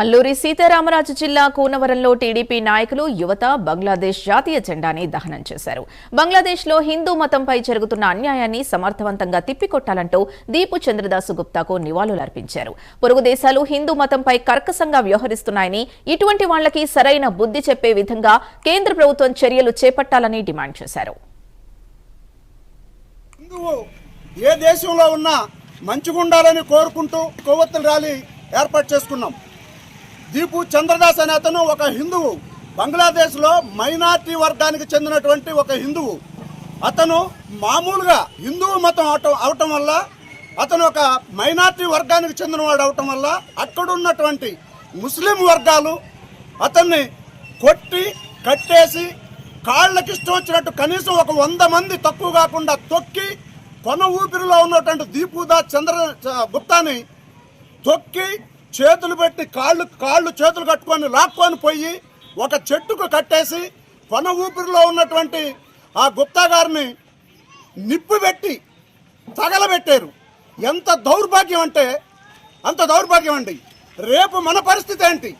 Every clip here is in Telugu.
అల్లూరి సీతారామరాజు జిల్లా కూనవరంలో టీడీపీ నాయకులు యువత బంగ్లాదేశ్ జాతీయ జెండాని దహనం చేశారు. బంగ్లాదేశ్లో హిందూ మతంపై జరుగుతున్న అన్యాయాన్ని సమర్థవంతంగా తిప్పికొట్టాలంటూ దీపు చంద్రదాసు గుప్తాకు నివాళులర్పించారు. పొరుగు దేశాలు హిందూ మతంపై కర్కశంగా వ్యవహరిస్తున్నాయని, ఇటువంటి వాళ్లకి సరైన బుద్ధి చెప్పే విధంగా కేంద్ర ప్రభుత్వం చర్యలు చేపట్టాలని డిమాండ్ చేశారు. ఏ దేశంలో ఉన్నా మంచిగుండాలని కోరుకుంటూ కొవ్వొత్తుల ర్యాలీ ఏర్పాటు చేసుకున్నాం. దీపు చంద్రదాస్ అనే అతను ఒక హిందువు, బంగ్లాదేశ్లో మైనార్టీ వర్గానికి చెందినటువంటి ఒక హిందువు. అతను మామూలుగా హిందువు మతం అవటం వల్ల, అతను ఒక మైనార్టీ వర్గానికి చెందినవాడు అవటం వల్ల అక్కడున్నటువంటి ముస్లిం వర్గాలు అతన్ని కొట్టి కట్టేసి కాళ్ళకి ఇష్టం వచ్చినట్టు కనీసం ఒక 100 మంది తక్కువ కాకుండా తొక్కి కొన ఊపిరిలో ఉన్నటువంటి దీపుదాస్ గుప్తాని తొక్కి చేతులు పెట్టి కాళ్ళు చేతులు కట్టుకొని లాక్కొని పోయి ఒక చెట్టుకు కట్టేసి కొన ఊపిరిలో ఉన్నటువంటి ఆ గుప్తా గారిని నిప్పు పెట్టి తగలబెట్టారు. ఎంత దౌర్భాగ్యం అంటే అంత దౌర్భాగ్యం అండి. రేపు మన పరిస్థితి ఏంటి?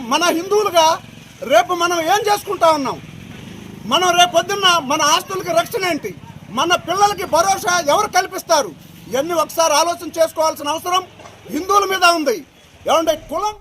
మన హిందువులుగా రేపు మనం ఏం చేసుకుంటా ఉన్నాం? మనం రేపు పొద్దున్న మన ఆస్తులకి రక్షణ ఏంటి? మన పిల్లలకి భరోసా ఎవరు కల్పిస్తారు? ఇవన్నీ ఒకసారి ఆలోచన చేసుకోవాల్సిన అవసరం హిందువుల మీద ఉంది. ఏమంటే కులం